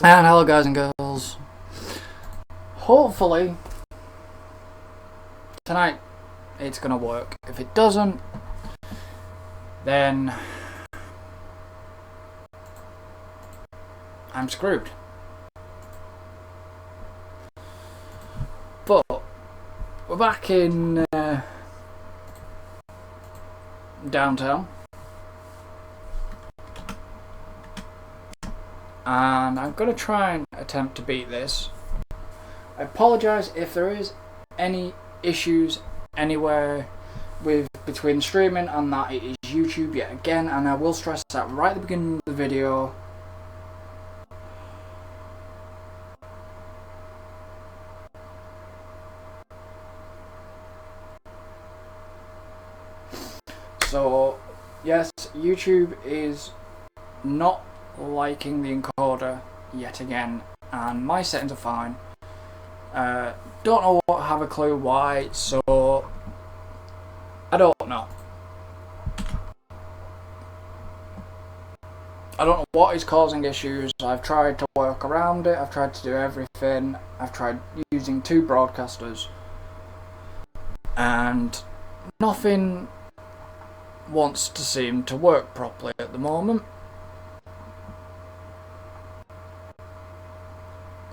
And hello guys and girls. Hopefully tonight it's gonna work. If it doesn't, then I'm screwed. But we're back in downtown, and I'm gonna try and attempt to beat this. I apologise if there is any issues anywhere with between streaming and that it is YouTube yet again, and I will stress that right at the beginning of the video. So yes, YouTube is not liking the encoder yet again, and my settings are fine. Don't know what, have a clue why, so I don't know. I don't know what is causing issues. I've tried to work around it, I've tried to do everything. I've tried using 2 broadcasters and nothing wants to seem to work properly at the moment.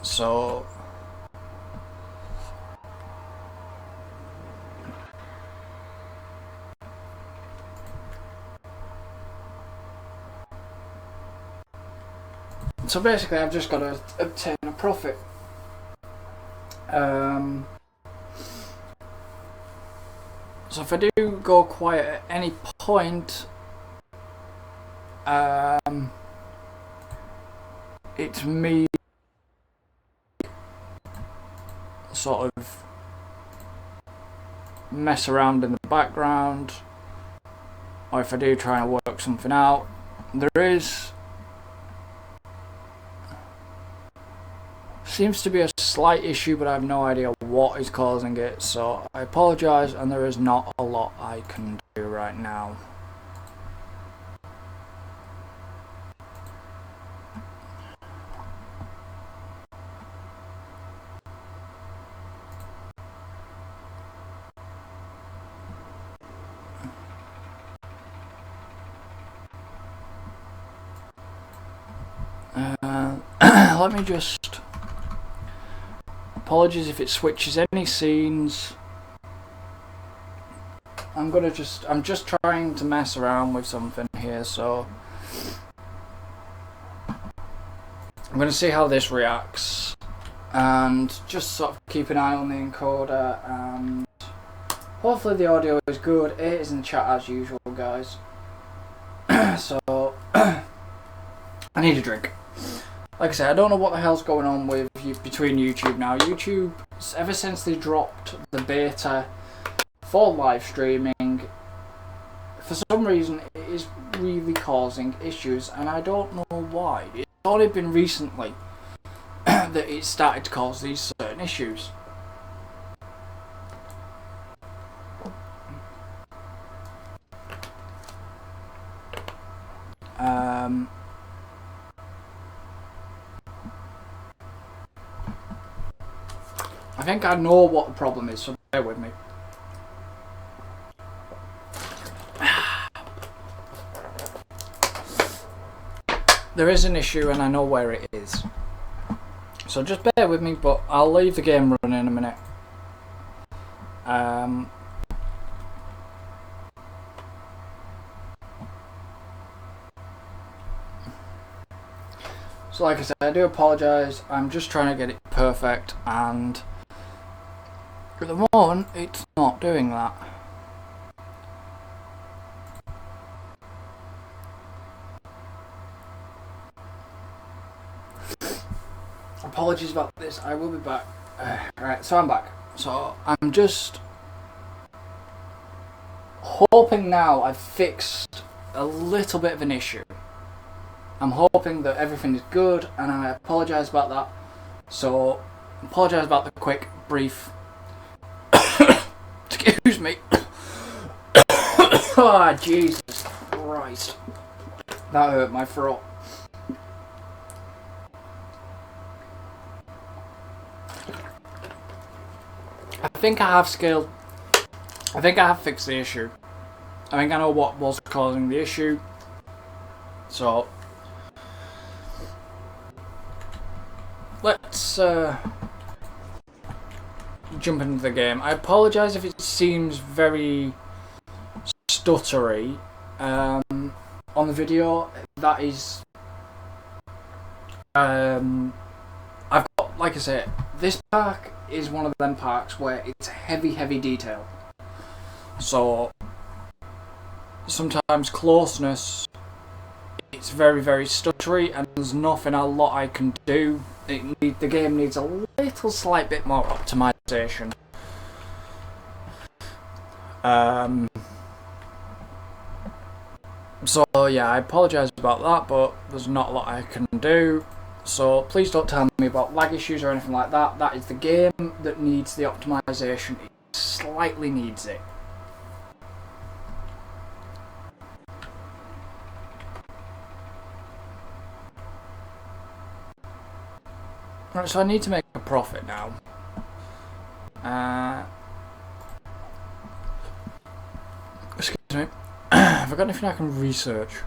So basically I've just got to obtain a profit. So if I do go quiet at any point, it's me sort of mess around in the background, or if I do try and work something out. There seems to be a slight issue, but I have no idea what is causing it, so I apologise, and there is not a lot I can do right now. Let me just... Apologies if it switches any scenes. I'm just trying to mess around with something here, so I'm gonna see how this reacts, and just sort of keep an eye on the encoder, and hopefully the audio is good. It is in the chat as usual, guys. So I need a drink. Like I said, I don't know what the hell's going on with between YouTube now. YouTube, ever since they dropped the beta for live streaming, for some reason it is really causing issues, and I don't know why. It's only been recently that it started to cause these certain issues. I think I know what the problem is, so bear with me. There is an issue and I know where it is. So just bear with me, but I'll leave the game running in a minute. So like I said, I do apologise. I'm just trying to get it perfect, and at the moment it's not doing that. Apologies about this, I will be back. Right, so I'm back. So I'm just hoping now I've fixed a little bit of an issue. I'm hoping that everything is good, and I apologise about that. So, apologise about the quick, brief... Excuse me. Oh, Jesus Christ. That hurt my throat. I think I have scaled. I think I have fixed the issue. I think I know what was causing the issue. So let's jump into the game. I apologise if it seems very stuttery on the video. That is, I've got, like I said, this park is one of them parks where it's heavy detail. So sometimes closeness, it's very stuttery, and there's nothing a lot I can do. The game needs a little slight bit more optimization. So yeah, I apologise about that, but there's not a lot I can do. So please don't tell me about lag issues or anything like that. That is the game that needs the optimization. It slightly needs it. Right, so I need to make a profit now. Excuse me. Have I got anything I can research?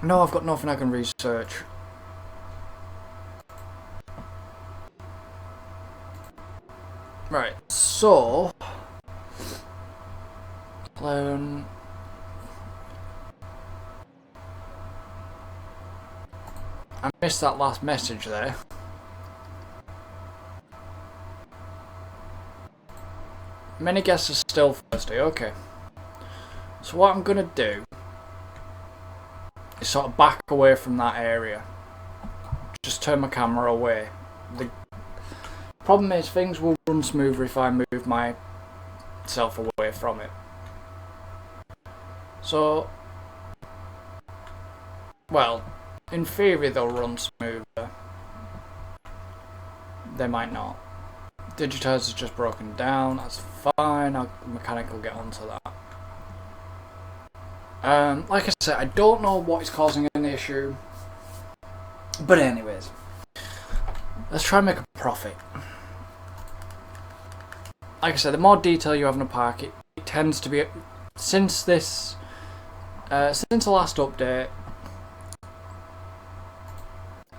No, I've got nothing I can research. Right, so I missed that last message there. Many guests are still thirsty, okay. So what I'm gonna do is sort of back away from that area. Just turn my camera away. The problem is things will run smoother if I move myself away from it. So, well, in theory they'll run smoother. They might not. Digitizer's just broken down, that's fine, mechanic will get onto that. Like I said, I don't know what is causing an issue, but anyways, let's try and make a profit. Like I said, the more detail you have in a park, it tends to be, since the last update,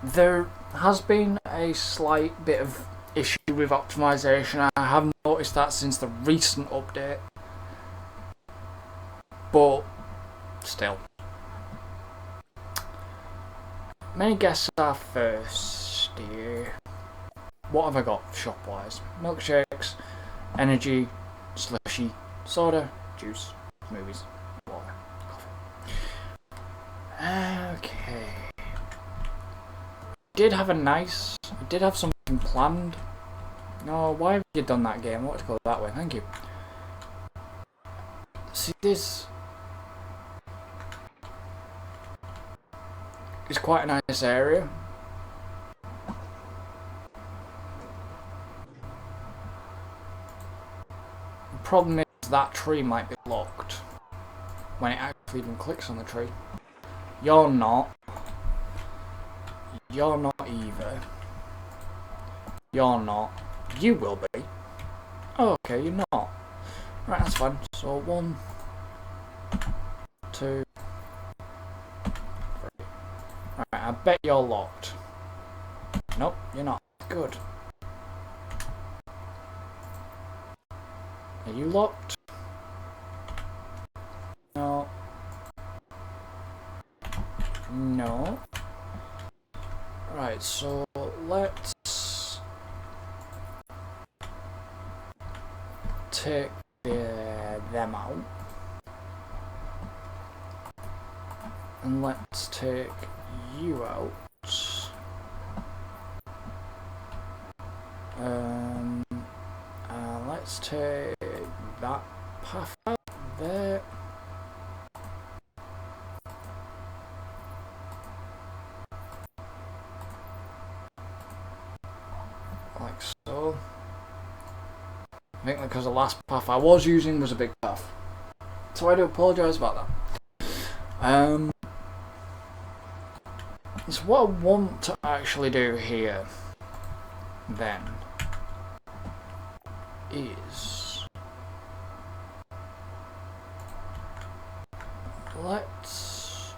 there has been a slight bit of issue with optimization. I have noticed that since the recent update, but still, many guests are thirsty. What have I got shop wise? Milkshakes, energy, slushy, soda, juice, smoothies, water, coffee. Okay. I did have something planned. No, why have you done that game? I want to go that way, thank you. See, this is quite a nice area. The problem is that tree might be locked when it actually even clicks on the tree. You're not. You're not either. You're not. You will be. Oh, okay, you're not. Right, that's fine. So 1, 2, 3. Right, I bet you're locked. Nope, you're not. Good. Are you locked? No. No. Right, so let's take them out, and let's take you out. Let's take that path out there. Like so. I think because the last path I was using was a big path, so I do apologise about that. So what I want to actually do here then is let's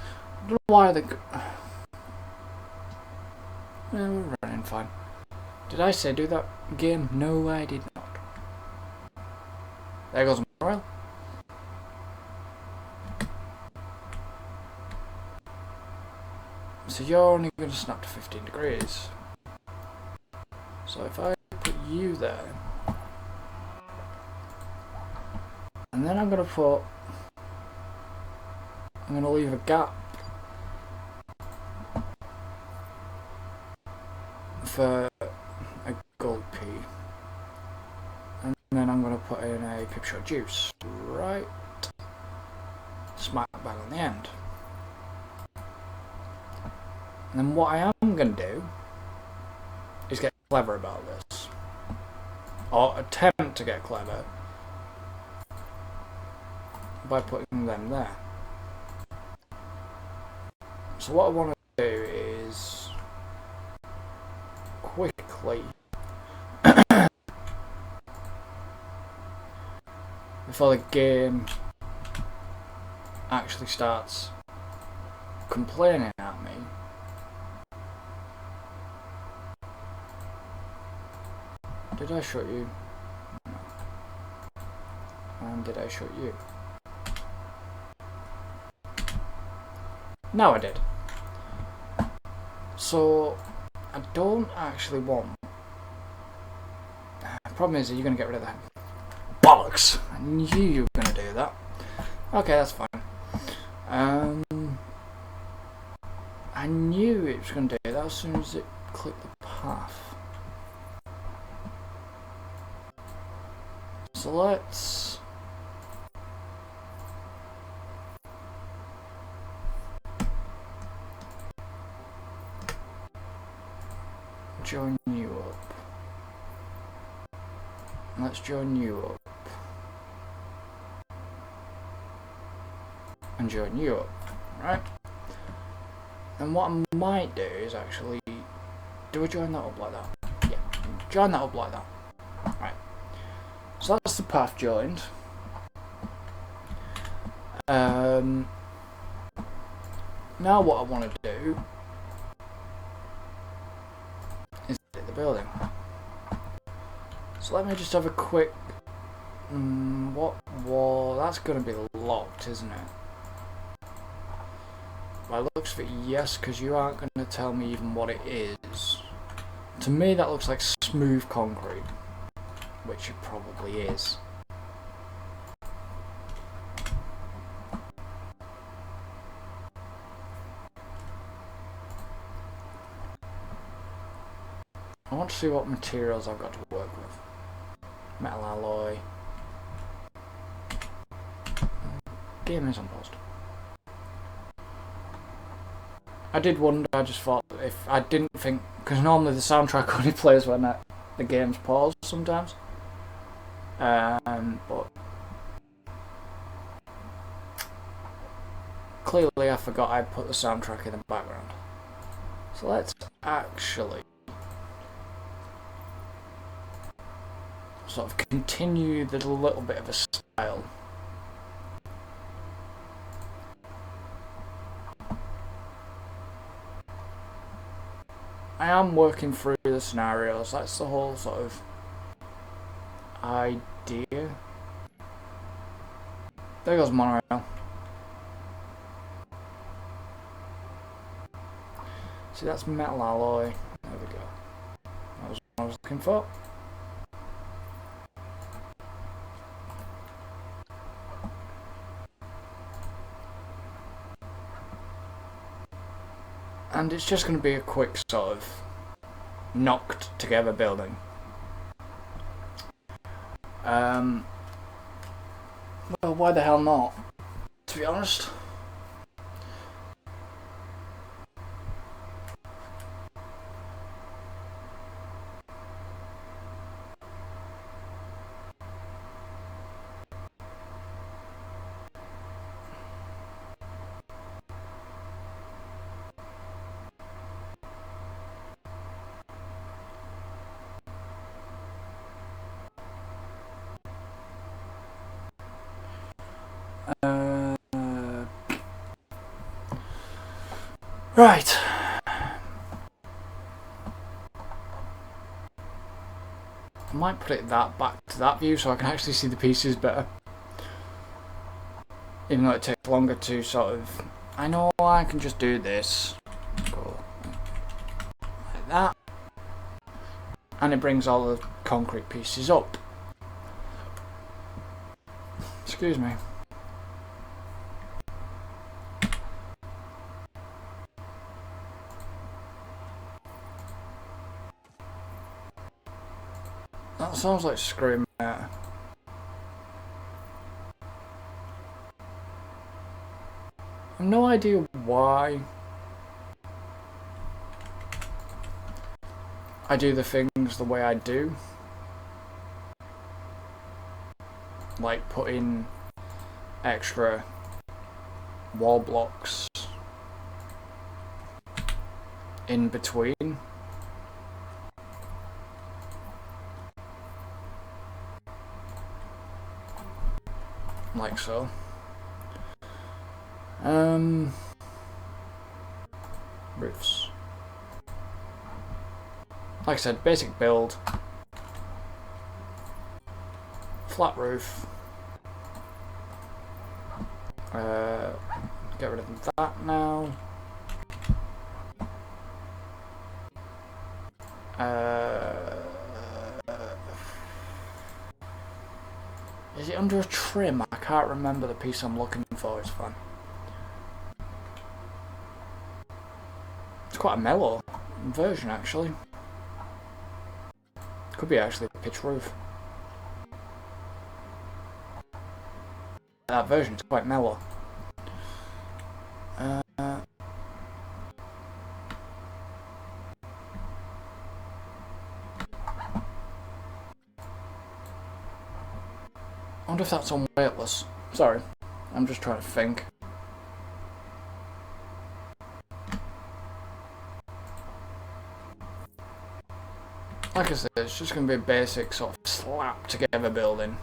I don't know why we're running fine. Did I say do that game? No, I did not. There goes my rail. So you're only going to snap to 15 degrees. So if I put you there, and then I'm going to leave a gap for a gold pea, and then I'm going to put in a pip shot juice right smack bang on the end. And then what I am going to do is get clever about this, or attempt to get clever by putting them there. So what I want to do is quickly, before the game actually starts complaining at me, did I shoot you? No. And did I shoot you? No, I did. So I don't actually want. The problem is that you're going to get rid of that. Bollocks! I knew you were going to do that. Okay, that's fine. I knew it was going to do that as soon as it clicked the path. So let's join you up. Let's join you up. And join you up. Right? And what I might do is actually, do I join that up like that? Yeah, join that up like that. Right. So that's the path joined. Now what I want to do is hit the building. So let me just have a quick. What wall? That's going to be locked, isn't it? By the looks of it, yes, because you aren't going to tell me even what it is. To me, that looks like smooth concrete, which it probably is. I want to see what materials I've got to work with. Metal alloy. Game is on post. I did wonder, I just thought, if I didn't think, because normally the soundtrack only plays when the game's paused sometimes. But clearly I forgot I put the soundtrack in the background. So let's actually sort of continue the little bit of a style. I am working through the scenarios, that's the whole sort of idea. There goes monorail. See, that's metal alloy. There we go. That was what I was looking for. And it's just going to be a quick sort of knocked together building. Well, why the hell not? To be honest. Right. I might put it back to that view so I can actually see the pieces better. Even though it takes longer to sort of... I know I can just do this. Go like that. And it brings all the concrete pieces up. Excuse me. That sounds like screaming. I have no idea why I do the things the way I do. Like putting extra wall blocks in between. Like so. Roofs. Like I said, basic build. Flat roof. Get rid of that now. Is it under a trim? I can't remember the piece I'm looking for. It's fun. It's quite a mellow version, actually. Could be actually a pitch roof. That version's quite mellow. I wonder if that's on weightless. Sorry, I'm just trying to think. Like I said, it's just going to be a basic sort of slap together building.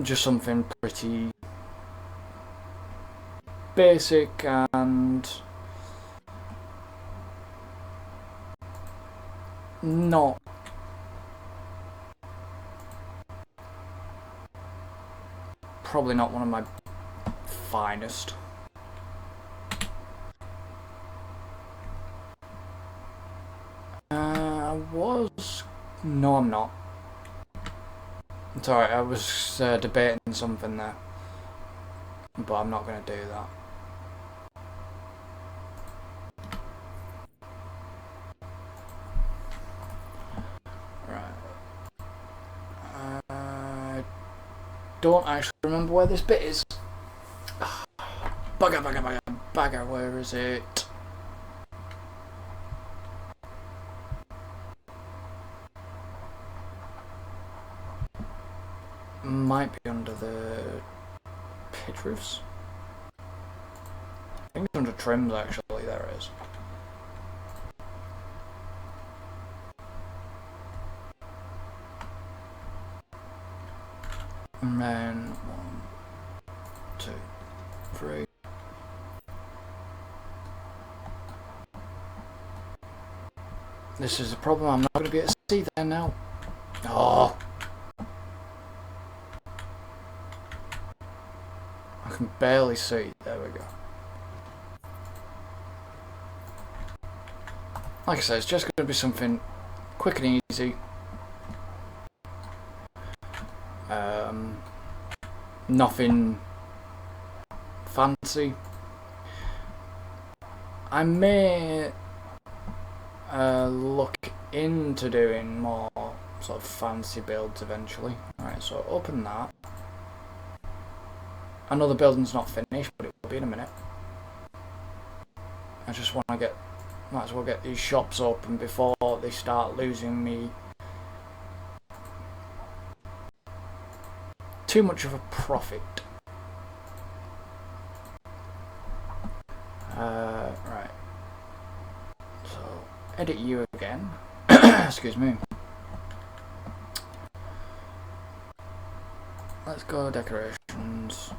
Just something pretty basic and not probably not one of my finest. No, I'm not. It's alright, I was debating something there. But I'm not going to do that. Right. I don't actually remember where this bit is. Bugger, where is it? Might be under the pitch roofs. I think it's under trims actually, there it is. And then 1, 2, 3. This is a problem, I'm not going to be able to see there now. Oh! I can barely see. There we go. Like I said, it's just going to be something quick and easy. Nothing fancy. I may look into doing more sort of fancy builds eventually. Alright, so open that. I know the building's not finished, but it will be in a minute. I just want to might as well get these shops open before they start losing me too much of a profit. Right. So, edit you again. Excuse me. Let's go decorations.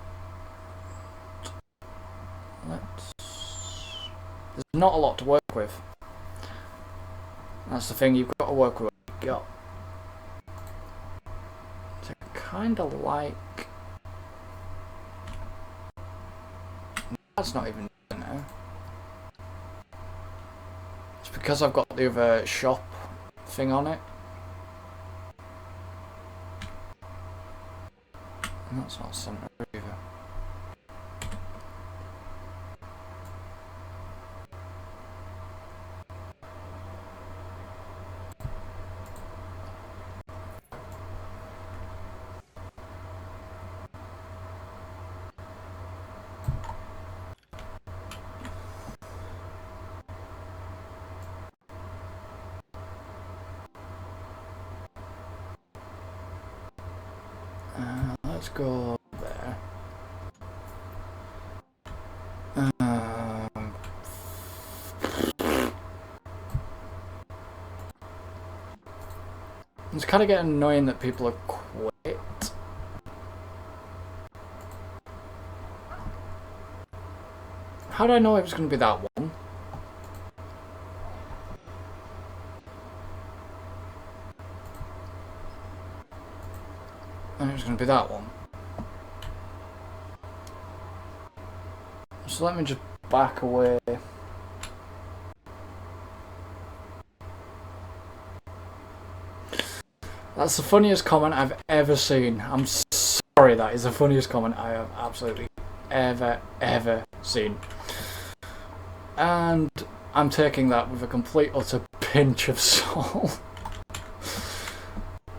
There's not a lot to work with. That's the thing, you've got to work with what you've got. So I kind of like... That's not even now. It's because I've got the other shop thing on it. And that's not centre either. Let's go there. It's kind of getting annoying that people have quit. How did I know it was going to be that one? I knew it was going to be that one. So let me just back away. That's the funniest comment I've ever seen. I'm sorry, that is the funniest comment I have absolutely ever seen. And I'm taking that with a complete utter pinch of salt.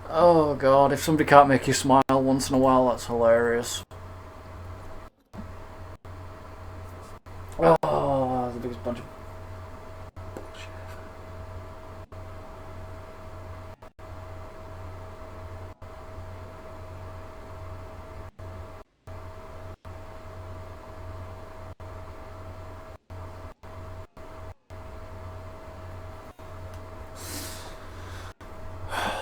Oh god, if somebody can't make you smile once in a while, that's hilarious. Oh, the biggest bunch of bullshit.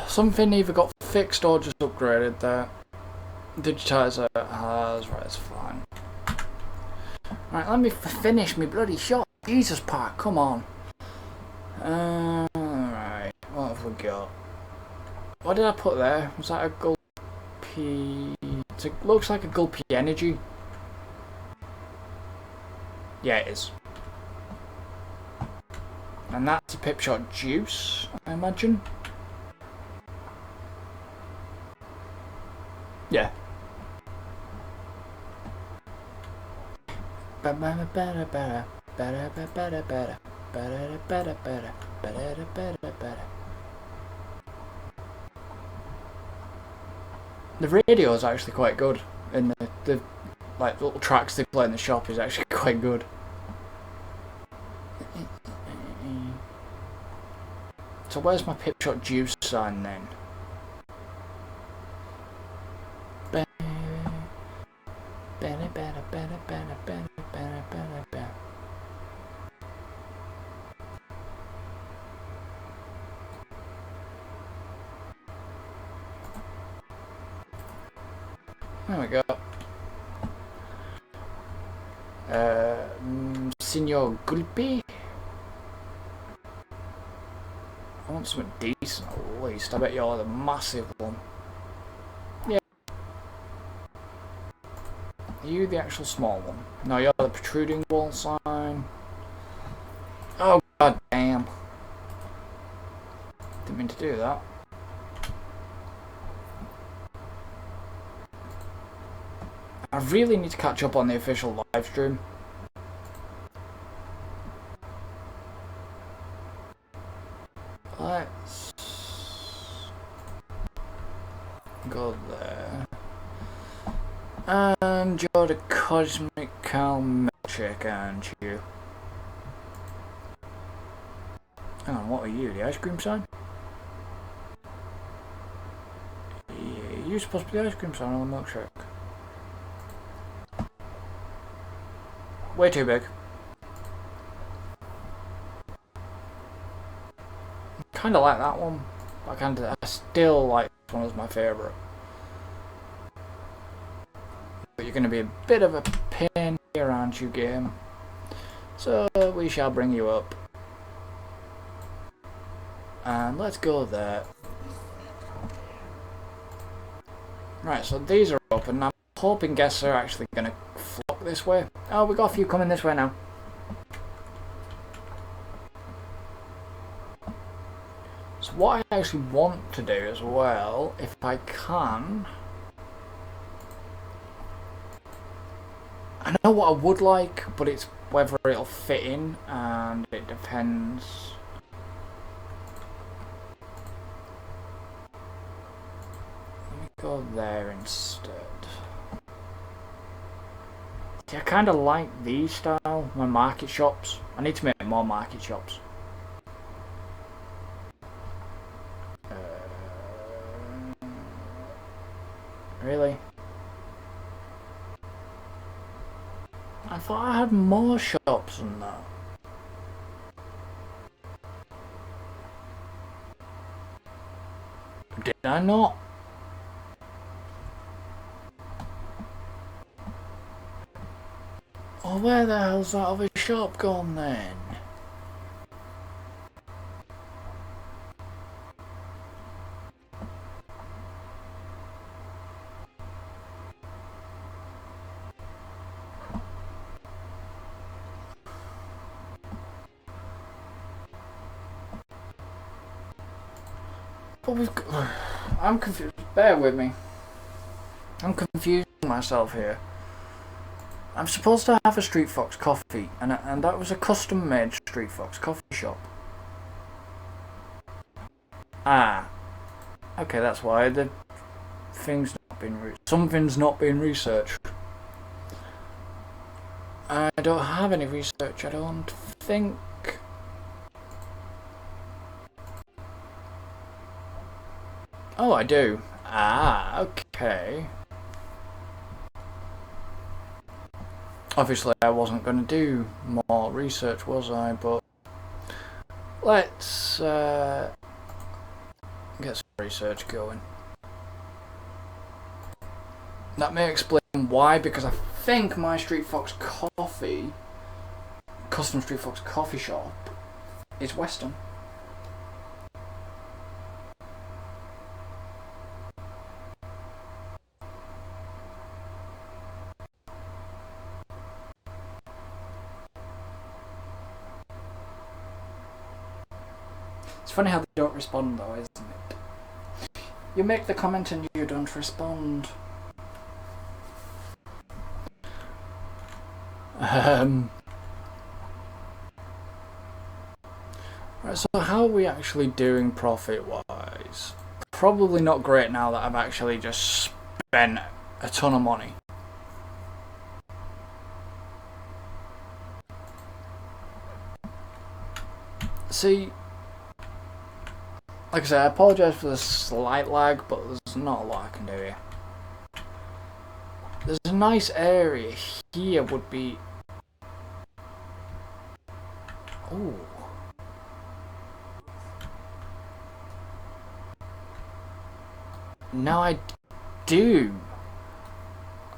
Something either got fixed or just upgraded there. Digitizer has, right, it's fine. Right, let me finish me bloody shot. Jesus, Park, come on. Alright, what have we got? What did I put there? Was that a gulpy... It looks like a gulpy energy. Yeah, it is. And that's a pip shot juice, I imagine. Yeah. The radio is actually quite good, and the like little tracks they play in the shop is actually quite good. So where's my pip shot juice sign then? There we go. Signor Gulpi. I want something decent at least. I bet you're the massive one. Yeah. Are you the actual small one? No, you're the protruding wall sign. Oh god damn. Didn't mean to do that. I really need to catch up on the official live stream. Let's go there. And you're the Cosmic Cow Milkshake, aren't you? Hang on, what are you? The ice cream sign? Yeah, you're supposed to be the ice cream sign on the milkshake. Way too big. Kinda like that one. I still like this one as my favourite. But you're gonna be a bit of a pain here, aren't you, game? So we shall bring you up. And let's go there. Right, so these are open. I'm hoping guests are actually going to flock this way. Oh, we got a few coming this way now. So what I actually want to do as well, if I can... I know what I would like, but it's whether it'll fit in, and it depends. Let me go there instead. See, I kind of like these style, my market shops. I need to make more market shops. Really? I thought I had more shops than that. Did I not? Oh, where the hell's that other shop gone then? Oh, I'm confused. Bear with me. I'm confusing myself here. I'm supposed to have a Street Fox coffee, and that was a custom-made Street Fox coffee shop. Ah, okay, that's why the thing's not been something's not been researched. I don't have any research. I don't think. Oh, I do. Ah, okay. Obviously, I wasn't going to do more research, was I? But let's get some research going. That may explain why, because I think my Street Fox coffee, custom Street Fox coffee shop, is Western. It's funny how they don't respond though, isn't it? You make the comment and you don't respond. Right, so how are we actually doing profit-wise? Probably not great now that I've actually just spent a ton of money. See, like I said, I apologise for the slight lag, but there's not a lot I can do here. There's a nice area here would be... Ooh. Now I do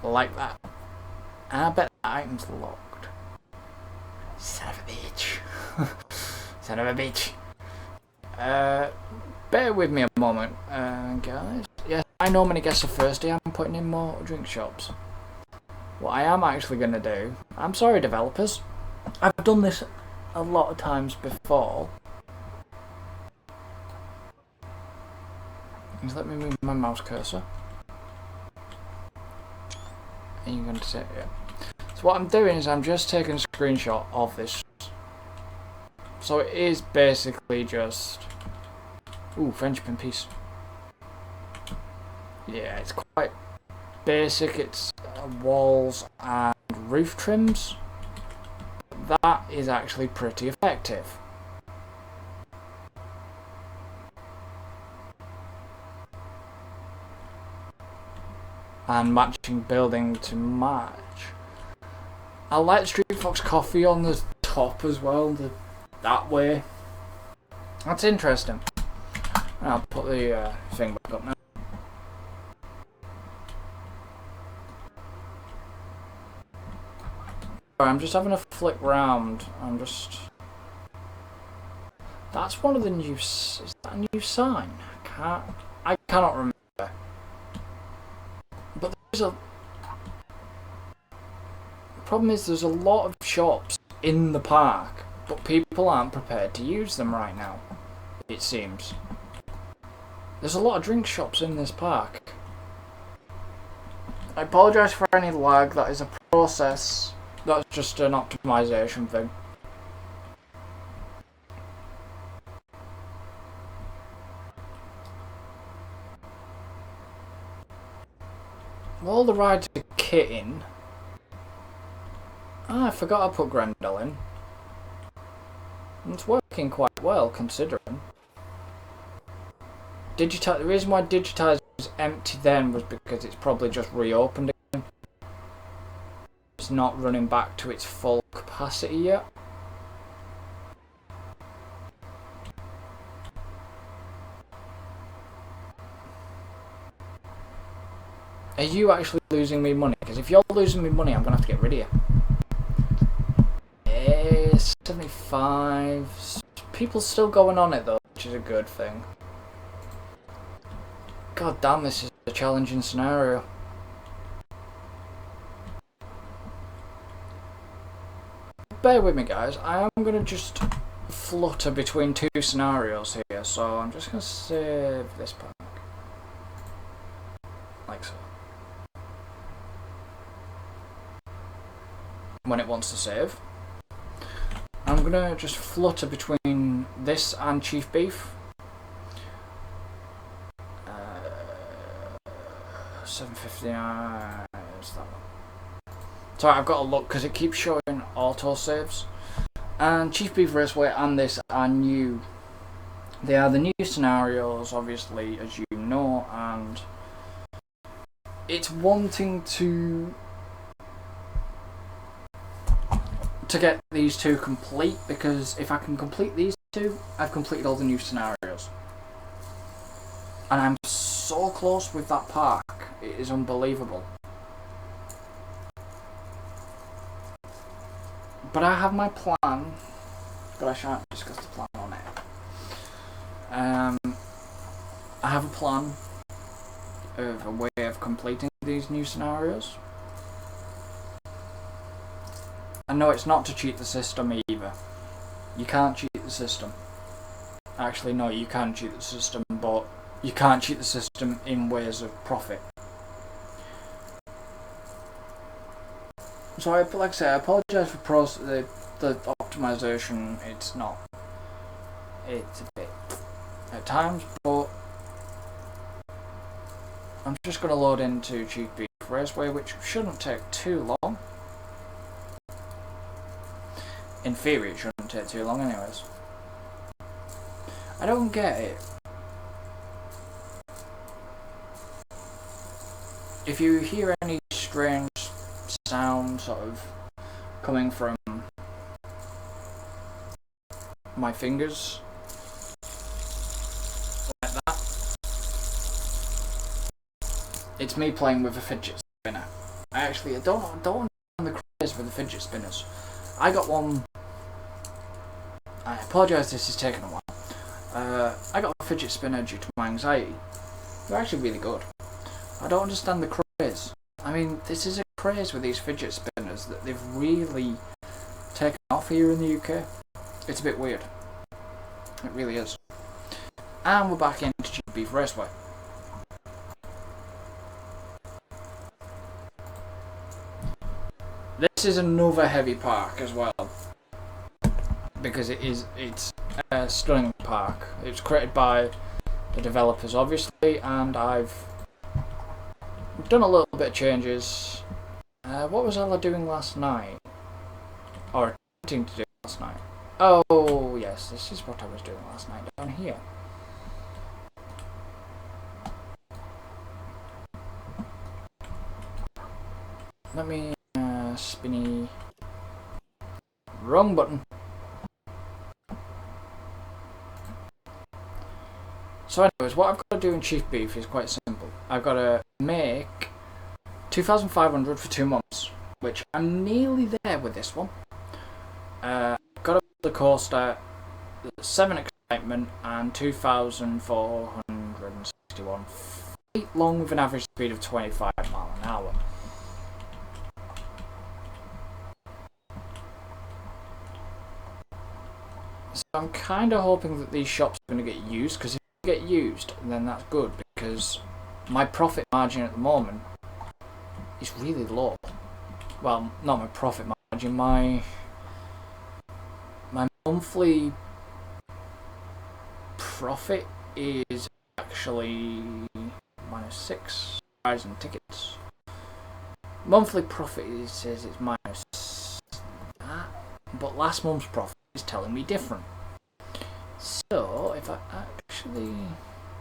like that. And I bet that item's locked. Son of a bitch. Son of a bitch. Bear with me a moment, guys. Yes, I know many guests are thirsty. I'm putting in more drink shops. What I am actually going to do... I'm sorry, developers. I've done this a lot of times before. Just let me move my mouse cursor. And you're going to sit here. So what I'm doing is I'm just taking a screenshot of this. So it is basically just... Ooh, friendship and peace. Yeah, it's quite basic. It's walls and roof trims. That is actually pretty effective. And matching building to match. I like Street Fox coffee on the top as well, that way. That's interesting. I'll put the thing back up now. I'm just having a flick round, I'm just... That's one of the new... Is that a new sign? I cannot remember. But there's a... The problem is there's a lot of shops in the park, but people aren't prepared to use them right now, it seems. There's a lot of drink shops in this park. I apologise for any lag, that is a process. That's just an optimisation thing. All the rides are kitting. Ah, I forgot I put Grendel in. It's working quite well, considering. The reason why Digitize was empty then was because it's probably just reopened again. It's not running back to its full capacity yet. Are you actually losing me money? Because if you're losing me money, I'm going to have to get rid of you. 75. People's still going on it though, which is a good thing. God damn, this is a challenging scenario. Bear with me guys, I am going to just flutter between two scenarios here, so I'm just going to save this pack. Like so. When it wants to save. I'm going to just flutter between this and Chief Beef. 759 is that one. Sorry, I've got to look because it keeps showing auto saves. And Chief Beef Raceway and this are new. They are the new scenarios, obviously, as you know, and it's wanting to get these two complete, because if I can complete these two, I've completed all the new scenarios. And I'm so close with that park, it is unbelievable. But I have my plan, but I shan't discuss the plan on it. I have a plan of a way of completing these new scenarios. And no, it's not to cheat the system either. You can't cheat the system. Actually, no, you can cheat the system, but you can't cheat the system in ways of profit. So, like I say, I apologise for the optimisation. It's a bit at times, but I'm just going to load into Chief Beef Raceway, which shouldn't take too long. In theory, it shouldn't take too long anyways. I don't get it. If you hear any strange sound sort of coming from my fingers, like that, it's me playing with a fidget spinner. I don't understand the craze with the fidget spinners. I got one. I apologise, this is taking a while. I got a fidget spinner due to my anxiety. They're actually really good. I don't understand the craze. I mean, this is a craze with these fidget spinners that they've really taken off here in the UK. It's a bit weird. It really is. And we're back into Chief Beef Raceway. This is another heavy park as well, because it's a stunning park. It was created by the developers, obviously, and I've done a little bit of changes. What was Ella doing last night? Or attempting to do last night? Oh yes, this is what I was doing last night down here. Let me spinny. Wrong button. So anyways, what I've got to do in Chief Beef is quite simple. I've got to make 2,500 for 2 months, which I'm nearly there with this one. Got the coaster, 7 excitement, and 2,461 feet long with an average speed of 25 miles an hour. So I'm kind of hoping that these shops are going to get used, because if they get used, then that's good, because my profit margin at the moment is really low. Well, not my profit margin, my monthly profit is actually -6 rides and tickets. Monthly profit says it's minus that, but last month's profit is telling me different. So if I actually,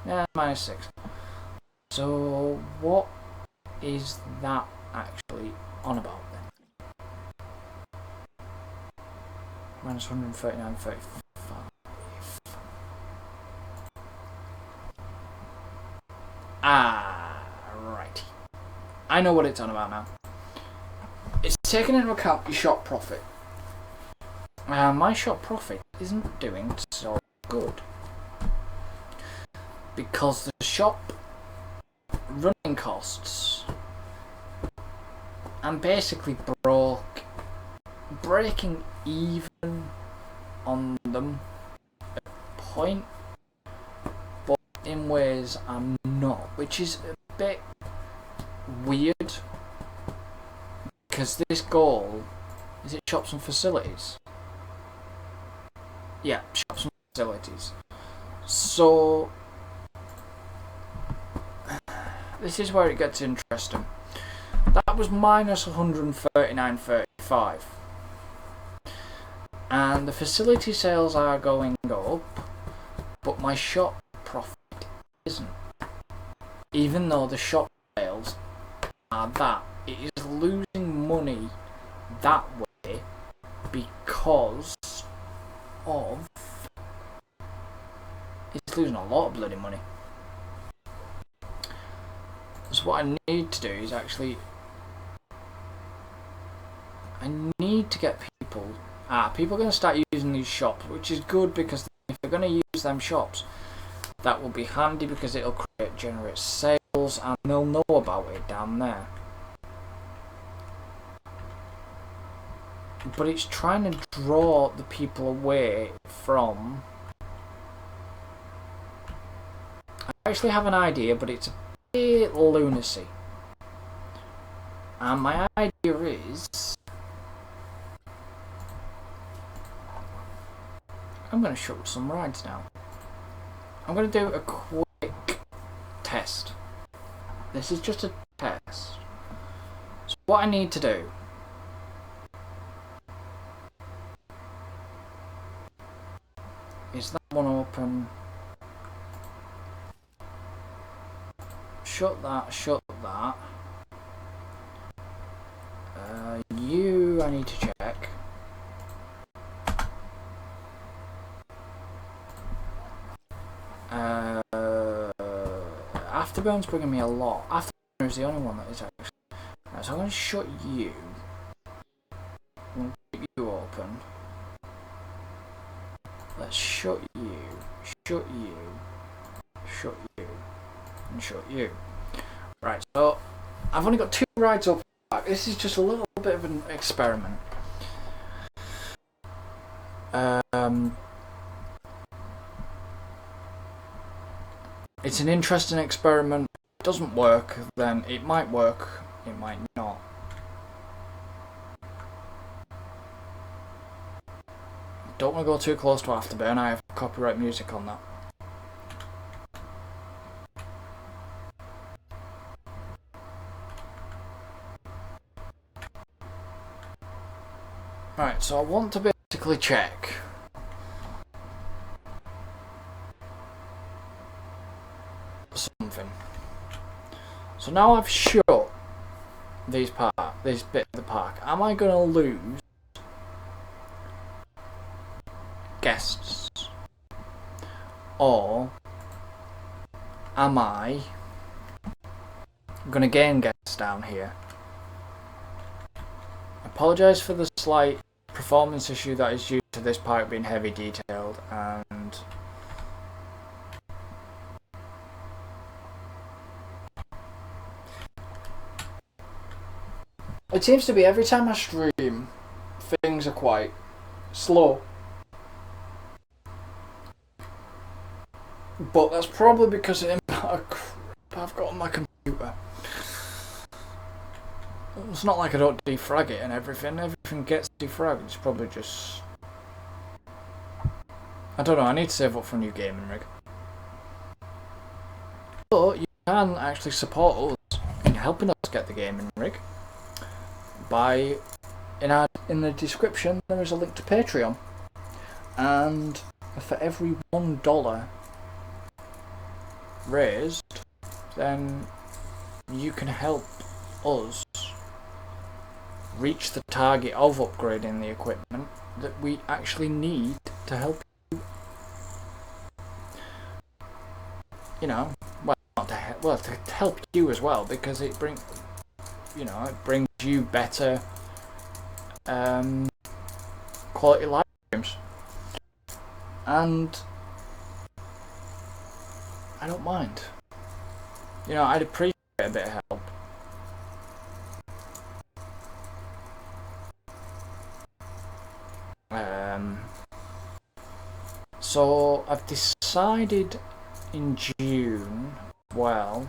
-6. So what is that actually on about then? -139.35. Right. I know what it's on about now. It's taking into account your shop profit. My shop profit isn't doing so good, because the shop running costs, I'm basically breaking even on them at a point, but in ways I'm not, which is a bit weird, because this goal, is it shops and facilities? Yeah, shops and facilities. So this is where it gets interesting. That was -139.35, and the facility sales are going up, but my shop profit isn't. Even though the shop sales are that, it is losing money that way because of, it's losing a lot of bloody money. So what I need to do is actually, I need to get people are going to start using these shops, which is good, because if they're going to use them shops, that will be handy, because it'll generate sales and they'll know about it down there. But it's trying to draw the people away from, I actually have an idea, but it's a bit lunacy. And my idea is, I'm going to show some rides now. I'm going to do a quick test. This is just a test. So what I need to do is that one open, shut that, you I need to check. Afterburn's bringing me a lot. Afterburn is the only one that is actually. Right, so I'm going to shut you. I'm going to keep you open. Let's shut you, and shut you. Right, so I've only got 2 rides up. This is just a little bit of an experiment. It's an interesting experiment. If it doesn't work, then it might work, it might not. Don't want to go too close to Afterburn, I have copyright music on that. Right, so I want to basically check something. So now I've shut this bit of the park. Am I going to lose guests, or am I going to gain guests down here? Apologise for the slight performance issue that is due to this park being heavy detailed, and it seems to be every time I stream, things are quite slow. But that's probably because of the amount of crap I've got on my computer. It's not like I don't defrag it and everything. Everything gets defragged. It's probably just... I don't know, I need to save up for a new gaming rig. But you can actually support us in helping us get the gaming rig by... In the description there is a link to Patreon. And for every $1 raised, then you can help us reach the target of upgrading the equipment that we actually need to help you. You know, well, not to help, well, to help you as well, because it brings you better quality live streams, and I don't mind. You know, I'd appreciate a bit of help. So I've decided in June, well,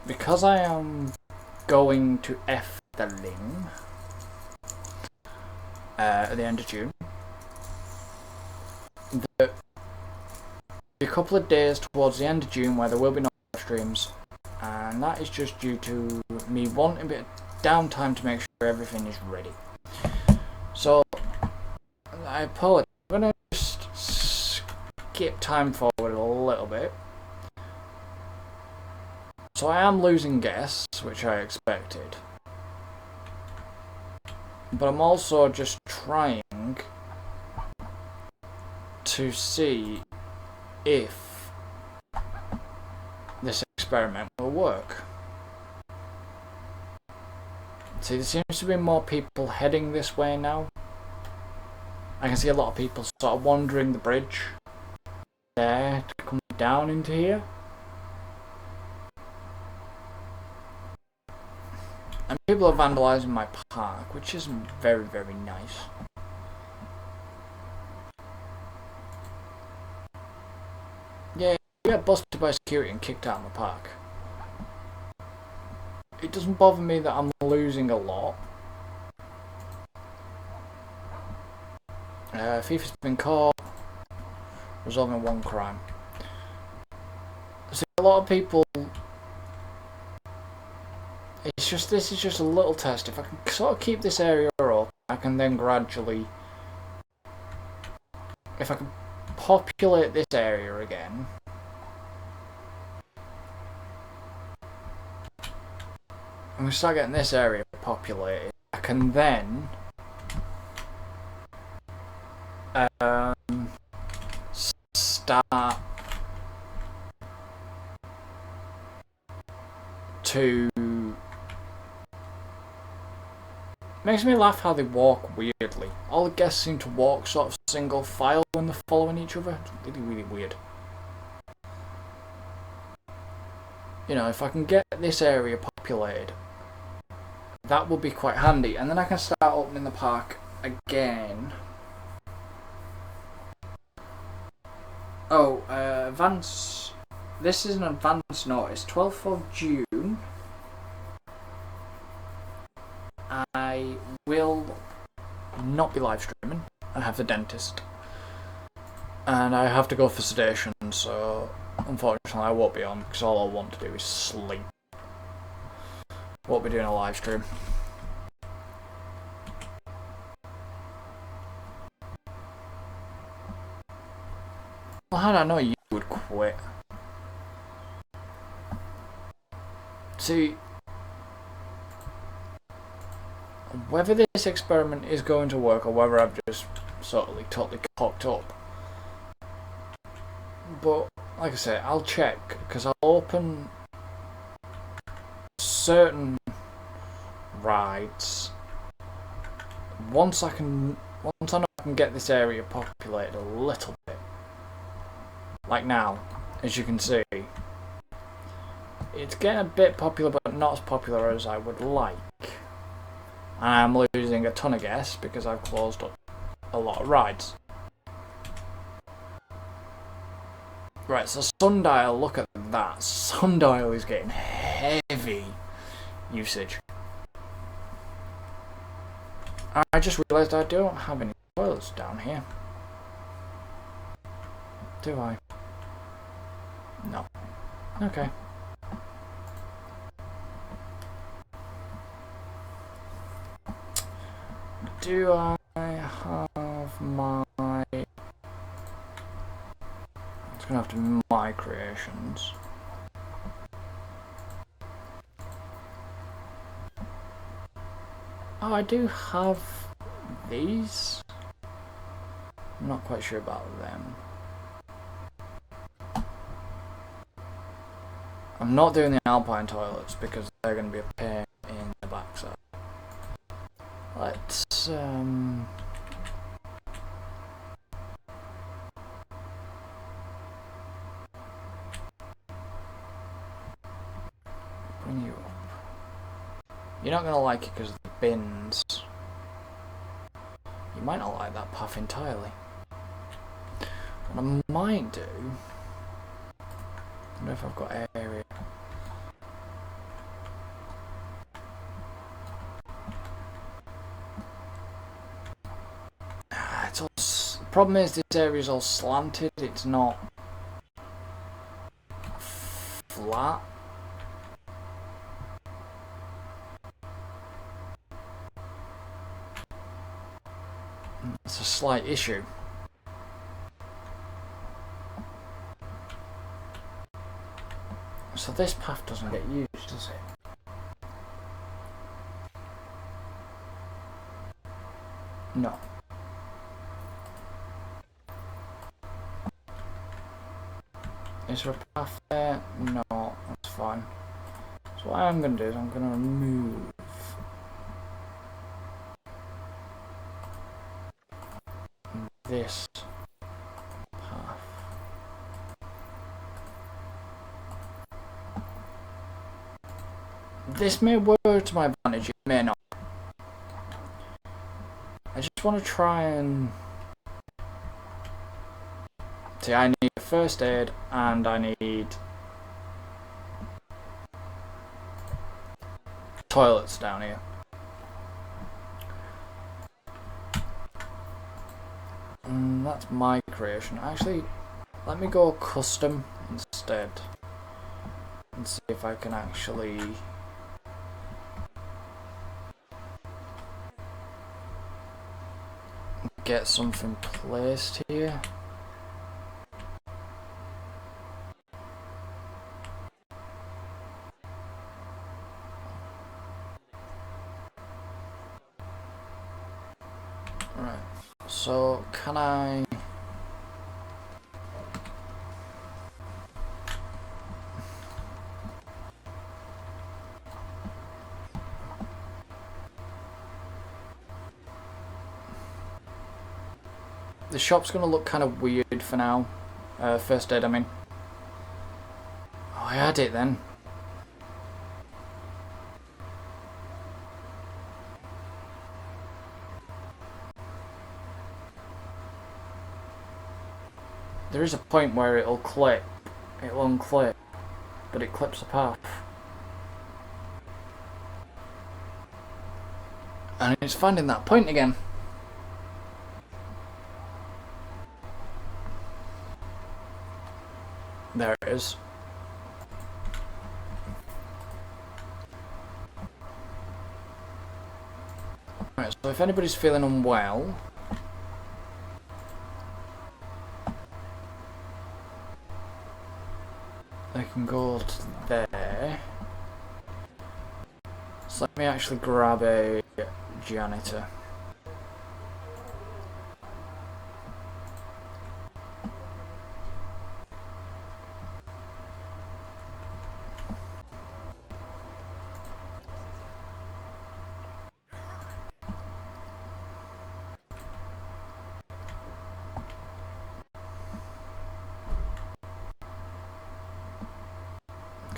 because I am going to Efteling at the end of June, there'll be a couple of days towards the end of June where there will be no live streams, and that is just due to me wanting a bit of downtime to make sure everything is ready. So I apologize, I'm going to just skip time forward a little bit. So I am losing guests, which I expected, but I'm also just trying to see if this experiment will work. See, there seems to be more people heading this way now. I can see a lot of people sort of wandering the bridge there to come down into here. And people are vandalising my park, which isn't very, very nice. Yeah, you get busted by security and kicked out of my park. It doesn't bother me that I'm losing a lot. Thief has been caught, resolving one crime. See, a lot of people... this is just a little test. If I can sort of keep this area up, I can then gradually... If I can populate this area again... and we start getting this area populated, I can then... start to... Makes me laugh how they walk weirdly. All the guests seem to walk sort of single file when they're following each other. It's really, really weird. You know, if I can get this area populated, that would be quite handy. And then I can start opening the park again. Oh, advance. This is an advance notice. 12th of June. I will not be live streaming. I have the dentist. And I have to go for sedation, so unfortunately I won't be on because all I want to do is sleep. Won't be doing a live stream. Well, how did I know you would quit? See, whether this experiment is going to work or whether I've just sort of like totally cocked up. But, like I say, I'll check, because I'll open certain rides once I know I can get this area populated a little bit, like now, as you can see, it's getting a bit popular, but not as popular as I would like. And I'm losing a ton of guests because I've closed up a lot of rides. Right, so Sundial, look at that. Sundial is getting heavy usage. I just realised I don't have any toilets down here. Do I? No. Okay. Do I have my... It's gonna have to be my creations. Oh, I do have these. I'm not quite sure about them. I'm not doing the Alpine toilets because they're going to be a pain in the backside. Let's bring you up. You're not going to like it because of the bins. You might not like that path entirely. What I might do... I don't know if I've got area. It's all, the problem is this area is all slanted, it's not flat. It's a slight issue. So this path doesn't get used, does it? No. Is there a path there? No, that's fine. So what I'm going to do is I'm going to remove this path. This may work to my advantage, it may not. I just want to try and... See, I need a first aid and I need toilets down here. And that's my creation. Actually, let me go custom instead and see if I can actually get something placed here. Right, so can I... The shop's going to look kind of weird for now. First aid, I mean. Oh, I had it then. There is a point where it'll clip. It'll unclip. But it clips the path. And it's finding that point again. There it is. Right, so if anybody's feeling unwell, they can go to there. So let me actually grab a janitor.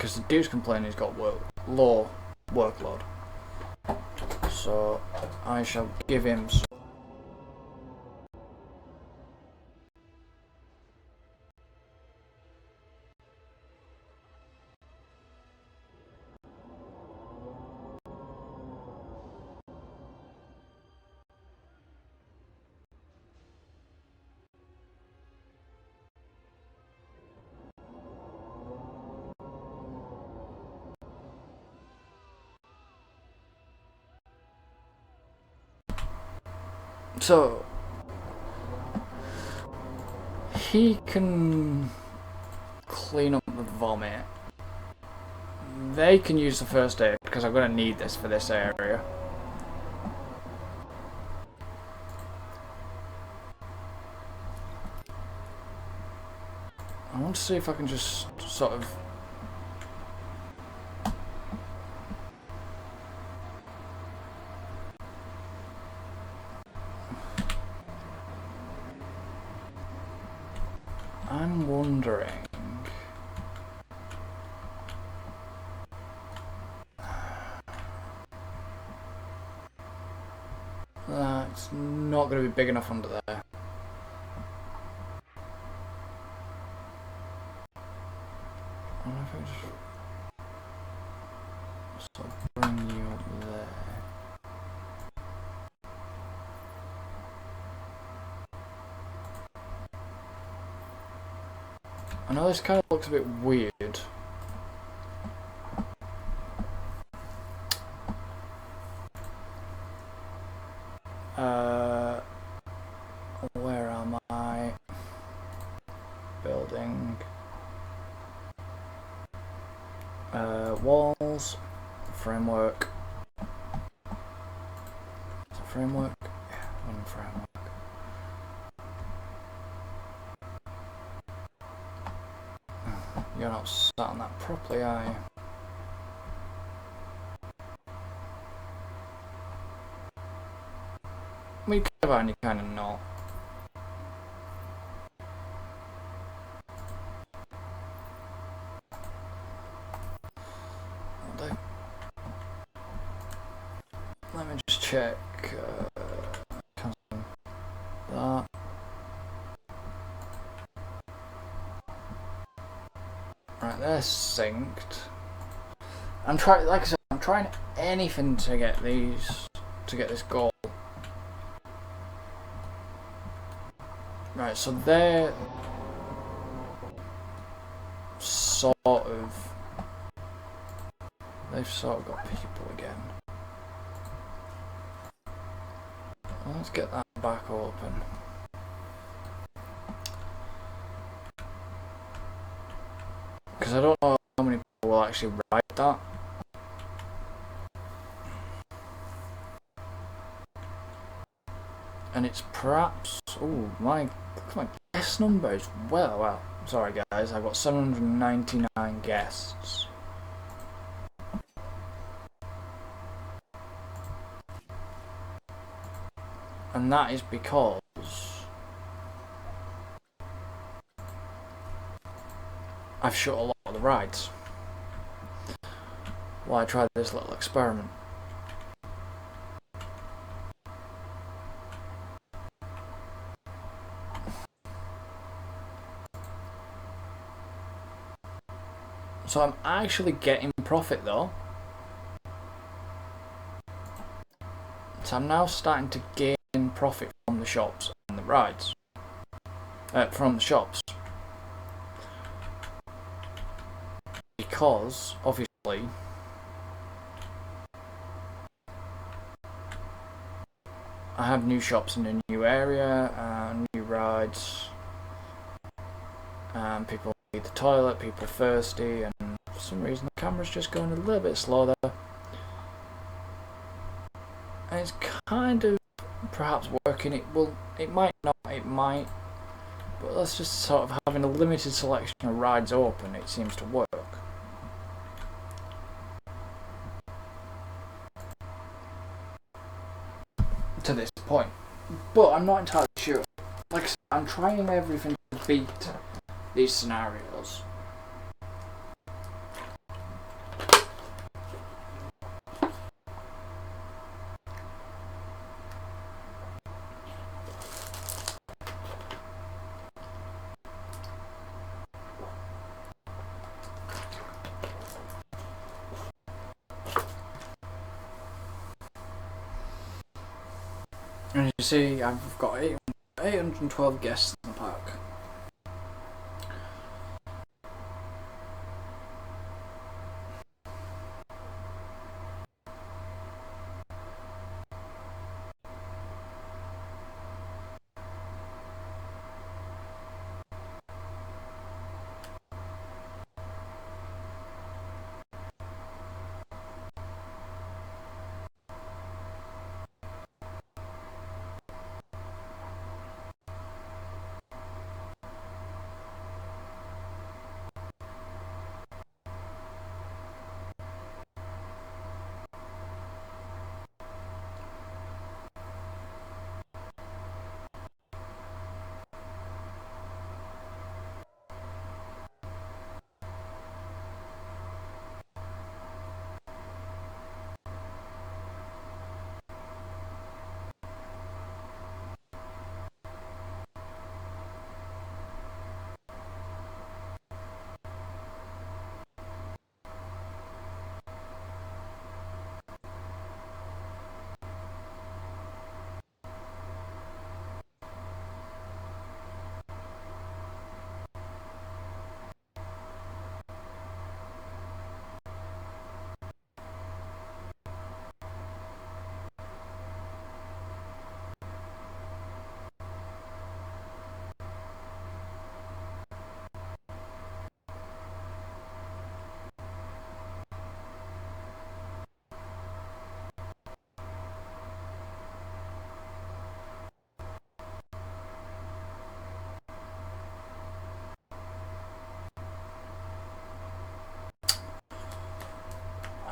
because the dude's complaining he's got low workload. So I shall give him some. So he can clean up the vomit. They can use the first aid because I'm going to need this for this area. I want to see if I can just sort of I'm wondering. It's not going to be big enough under there. I don't know if I just sort of bring you up there. I know this kind of looks a bit weird. Where am I? Building. Walls. Framework. Is it framework? Yeah, one framework. You're not sat on that properly, are you? Well, you kind of are and you kind of not. Let me just check. That. Right, they're synced. I'm trying, like I said, I'm trying anything to get these, to get this goal. Right, so they're sort of, they've sort of got people again. Well, let's get that back open. Because I don't know how many people will actually write that. And it's perhaps, oh my guest number is well, sorry guys, I've got 799 guests. And that is because I've shut a lot of the rides while I tried this little experiment. So I'm actually getting profit though. So I'm now starting to gain profit from the shops and the rides. From the shops. Because, obviously, I have new shops in a new area, new rides, and people need the toilet, people are thirsty, and for some reason the camera's just going a little bit slow there. And it's kind of perhaps working. It might not, it might, but let's just sort of having a limited selection of rides open, it seems to work. To this point, but I'm not entirely sure. Like I said, I'm trying everything to beat these scenarios. And as you see, I've got 812 guests in the park.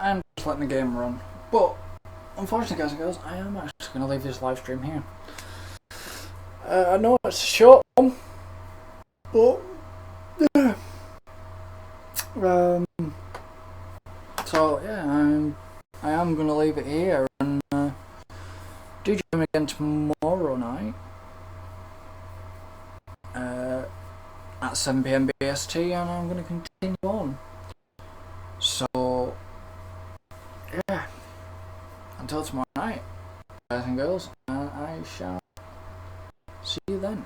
I'm just letting the game run. But unfortunately, guys and girls, I am actually going to leave this live stream here. I know it's a short one, but so yeah, I am going to leave it here, and do join me again tomorrow night at 7 PM BST, and I'm going to continue on. So yeah, until tomorrow night, guys and girls, I shall see you then.